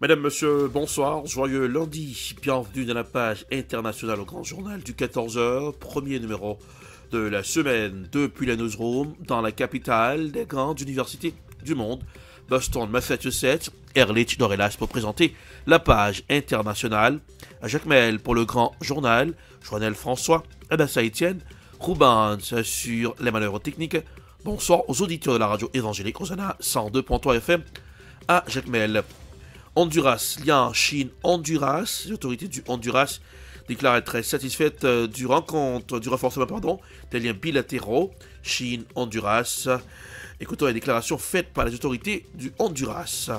Mesdames, Messieurs, bonsoir, joyeux lundi, bienvenue dans la page internationale au Grand Journal du 14h, premier numéro de la semaine depuis la newsroom dans la capitale des grandes universités du monde, Boston, Massachusetts. Ehrlich Dorelas pour présenter la page internationale, à Jacques Mel pour le Grand Journal, Joannel François, Adassa Etienne, Roubans sur les manœuvres techniques. Bonsoir aux auditeurs de la radio évangélique Rosanna 102.3 FM à Jacques Mel. Honduras, lien Chine-Honduras, les autorités du Honduras déclarent être très satisfaites du renforcement des liens bilatéraux Chine-Honduras. Écoutons les déclarations faites par les autorités du Honduras.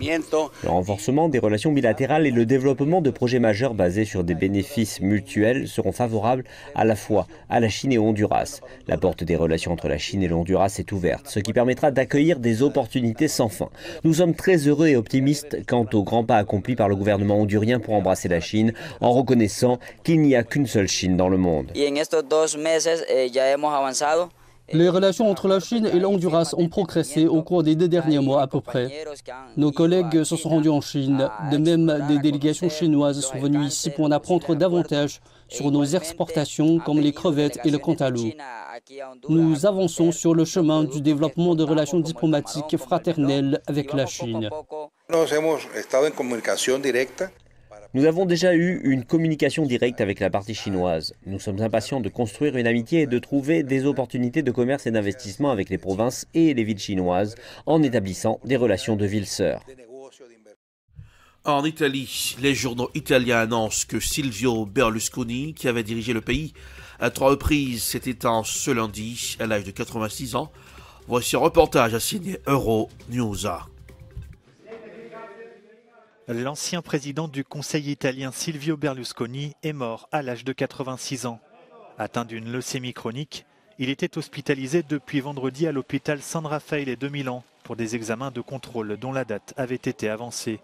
Le renforcement des relations bilatérales et le développement de projets majeurs basés sur des bénéfices mutuels seront favorables à la fois à la Chine et au Honduras. La porte des relations entre la Chine et le Honduras est ouverte, ce qui permettra d'accueillir des opportunités sans fin. Nous sommes très heureux et optimistes quant au grand pas accompli par le gouvernement hondurien pour embrasser la Chine, en reconnaissant qu'il n'y a qu'une seule Chine dans le monde. Les relations entre la Chine et le Honduras ont progressé au cours des 2 derniers mois à peu près. Nos collègues se sont rendus en Chine. De même, des délégations chinoises sont venues ici pour en apprendre davantage sur nos exportations comme les crevettes et le cantaloupe. Nous avançons sur le chemin du développement de relations diplomatiques fraternelles avec la Chine. Nous avons déjà eu une communication directe avec la partie chinoise. Nous sommes impatients de construire une amitié et de trouver des opportunités de commerce et d'investissement avec les provinces et les villes chinoises en établissant des relations de villes-sœurs. En Italie, les journaux italiens annoncent que Silvio Berlusconi, qui avait dirigé le pays à 3 reprises, s'est éteint ce lundi à l'âge de 86 ans. Voici un reportage à signer Euronews. L'ancien président du Conseil italien Silvio Berlusconi est mort à l'âge de 86 ans. Atteint d'une leucémie chronique, il était hospitalisé depuis vendredi à l'hôpital San Raffaele de Milan pour des examens de contrôle dont la date avait été avancée.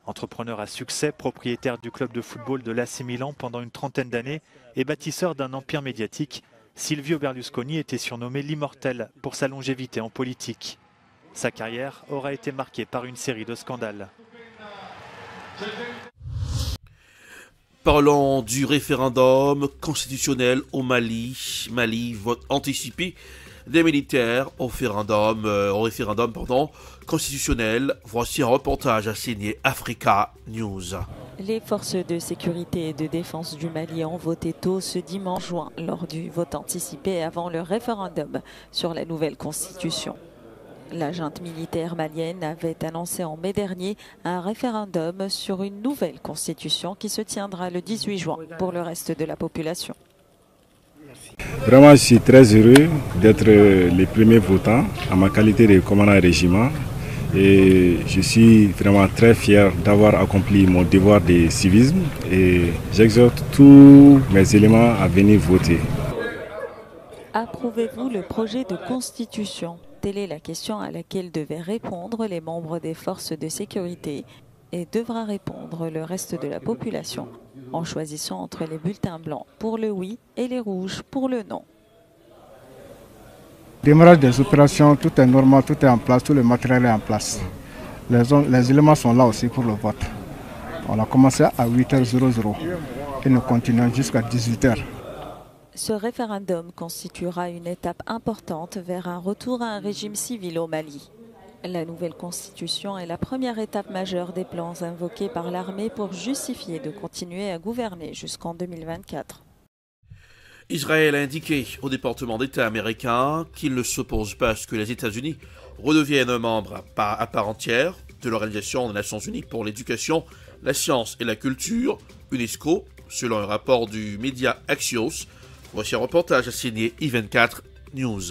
Entrepreneur à succès, propriétaire du club de football de l'AC Milan pendant une trentaine d'années et bâtisseur d'un empire médiatique, Silvio Berlusconi était surnommé l'immortel pour sa longévité en politique. Sa carrière aura été marquée par une série de scandales. Parlons du référendum constitutionnel au Mali. Mali, vote anticipé des militaires au référendum constitutionnel. Voici un reportage à signer Africa News. Les forces de sécurité et de défense du Mali ont voté tôt ce dimanche juin lors du vote anticipé avant le référendum sur la nouvelle constitution. La junte militaire malienne avait annoncé en mai dernier un référendum sur une nouvelle constitution qui se tiendra le 18 juin pour le reste de la population. Vraiment, je suis très heureux d'être les premiers votants à ma qualité de commandant régiment et je suis vraiment très fier d'avoir accompli mon devoir de civisme et j'exhorte tous mes éléments à venir voter. Approuvez-vous le projet de constitution ? Telle est la question à laquelle devaient répondre les membres des forces de sécurité et devra répondre le reste de la population en choisissant entre les bulletins blancs pour le oui et les rouges pour le non. Démarrage des opérations, tout est normal, tout est en place, tout le matériel est en place. Les éléments sont là aussi pour le vote. On a commencé à 8h00 et nous continuons jusqu'à 18h. Ce référendum constituera une étape importante vers un retour à un régime civil au Mali. La nouvelle constitution est la première étape majeure des plans invoqués par l'armée pour justifier de continuer à gouverner jusqu'en 2024. Israël a indiqué au département d'État américain qu'il ne s'oppose pas à ce que les États-Unis redeviennent membres à part entière de l'Organisation des Nations Unies pour l'éducation, la science et la culture, UNESCO, selon un rapport du média Axios. Voici un reportage à signer I24 News.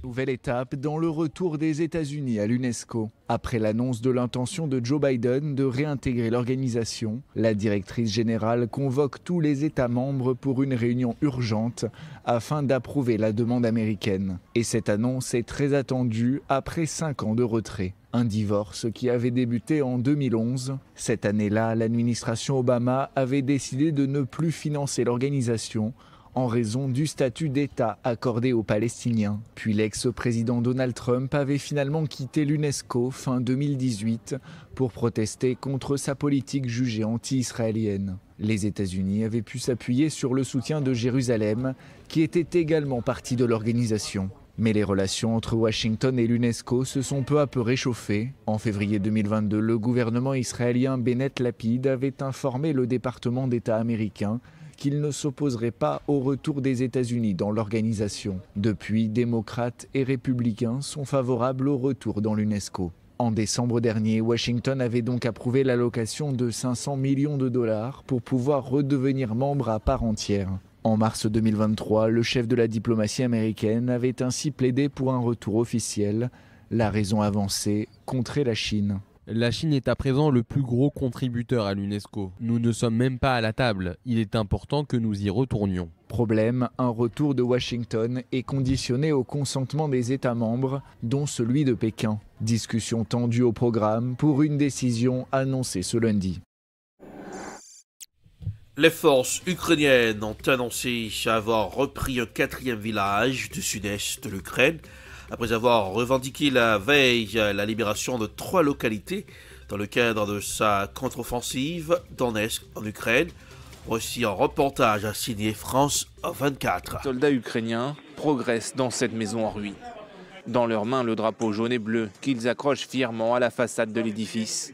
Nouvelle étape dans le retour des États-Unis à l'UNESCO. Après l'annonce de l'intention de Joe Biden de réintégrer l'organisation, la directrice générale convoque tous les États membres pour une réunion urgente afin d'approuver la demande américaine. Et cette annonce est très attendue après 5 ans de retrait. Un divorce qui avait débuté en 2011. Cette année-là, l'administration Obama avait décidé de ne plus financer l'organisation en raison du statut d'État accordé aux Palestiniens. Puis l'ex-président Donald Trump avait finalement quitté l'UNESCO fin 2018 pour protester contre sa politique jugée anti-israélienne. Les États-Unis avaient pu s'appuyer sur le soutien de Jérusalem, qui était également partie de l'organisation. Mais les relations entre Washington et l'UNESCO se sont peu à peu réchauffées. En février 2022, le gouvernement israélien Bennett Lapid avait informé le département d'État américain qu'il ne s'opposerait pas au retour des États-Unis dans l'organisation. Depuis, démocrates et républicains sont favorables au retour dans l'UNESCO. En décembre dernier, Washington avait donc approuvé l'allocation de 500 millions de dollars pour pouvoir redevenir membre à part entière. En mars 2023, le chef de la diplomatie américaine avait ainsi plaidé pour un retour officiel. La raison avancée, contrer la Chine. La Chine est à présent le plus gros contributeur à l'UNESCO. Nous ne sommes même pas à la table. Il est important que nous y retournions. Problème, un retour de Washington est conditionné au consentement des États membres, dont celui de Pékin. Discussion tendue au programme pour une décision annoncée ce lundi. Les forces ukrainiennes ont annoncé avoir repris un 4e village du sud-est de l'Ukraine, après avoir revendiqué la veille la libération de 3 localités dans le cadre de sa contre-offensive Donetsk en Ukraine. Voici un reportage à signer France 24. Les soldats ukrainiens progressent dans cette maison en ruine. Dans leurs mains, le drapeau jaune et bleu qu'ils accrochent fièrement à la façade de l'édifice.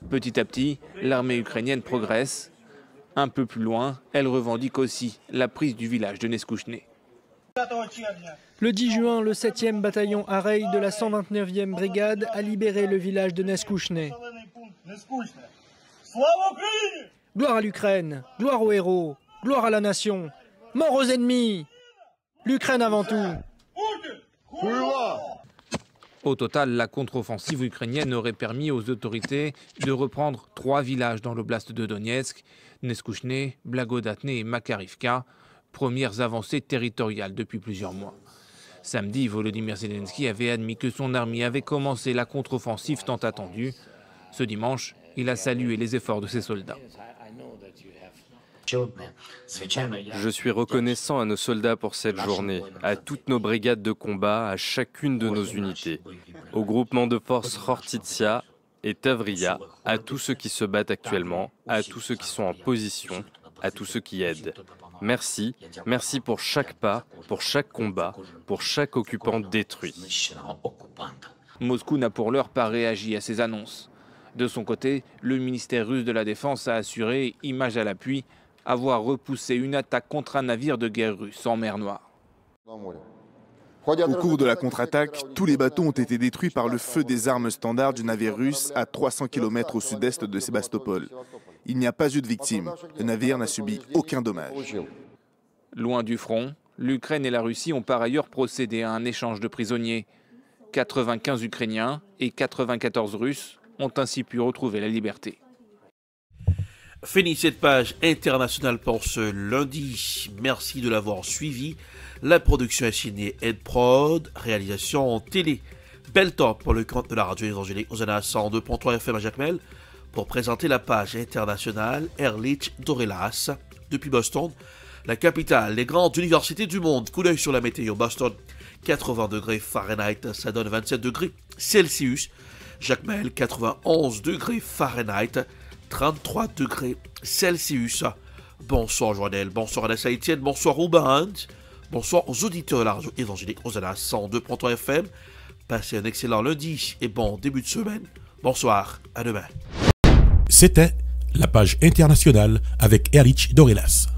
Petit à petit, l'armée ukrainienne progresse. Un peu plus loin, elle revendique aussi la prise du village de Neskouchne. Le 10 juin, le 7e bataillon Arey de la 129e brigade a libéré le village de Neskouchne. Gloire à l'Ukraine, gloire aux héros, gloire à la nation, mort aux ennemis, l'Ukraine avant tout. Au total, la contre-offensive ukrainienne aurait permis aux autorités de reprendre 3 villages dans l'oblast de Donetsk, Neskouchne, Blagodatne et Makarivka, premières avancées territoriales depuis plusieurs mois. Samedi, Volodymyr Zelensky avait admis que son armée avait commencé la contre-offensive tant attendue. Ce dimanche, il a salué les efforts de ses soldats. Je suis reconnaissant à nos soldats pour cette journée, à toutes nos brigades de combat, à chacune de nos unités, au groupement de forces Khortytsia et Tavria, à tous ceux qui se battent actuellement, à tous ceux qui sont en position, à tous ceux qui aident. Merci, merci pour chaque pas, pour chaque combat, pour chaque occupant détruit. Moscou n'a pour l'heure pas réagi à ces annonces. De son côté, le ministère russe de la Défense a assuré, image à l'appui, avoir repoussé une attaque contre un navire de guerre russe en mer Noire. Au cours de la contre-attaque, tous les bateaux ont été détruits par le feu des armes standards du navire russe à 300 km au sud-est de Sébastopol. Il n'y a pas eu de victimes. Le navire n'a subi aucun dommage. Loin du front, l'Ukraine et la Russie ont par ailleurs procédé à un échange de prisonniers. 95 Ukrainiens et 94 Russes ont ainsi pu retrouver la liberté. Fini cette page internationale pour ce lundi. Merci de l'avoir suivi. La production est signée Ed Prod, réalisation télé. Bel temps pour le compte de la radio évangélique aux 102.3 FM à Jacmel pour présenter la page internationale Ehrlich Dorelas depuis Boston, la capitale des grandes universités du monde. Coup d'œil sur la météo. Boston, 80 degrés Fahrenheit, ça donne 27 degrés Celsius. Jacmel, 91 degrés Fahrenheit, 33 degrés Celsius. Bonsoir Joannel, bonsoir Alessa Etienne, bonsoir Ruben, bonsoir aux auditeurs de la radio évangélique aux 102.3 FM. Passez un excellent lundi et bon début de semaine. Bonsoir, à demain. C'était la page internationale avec Ehrlich Dorelas.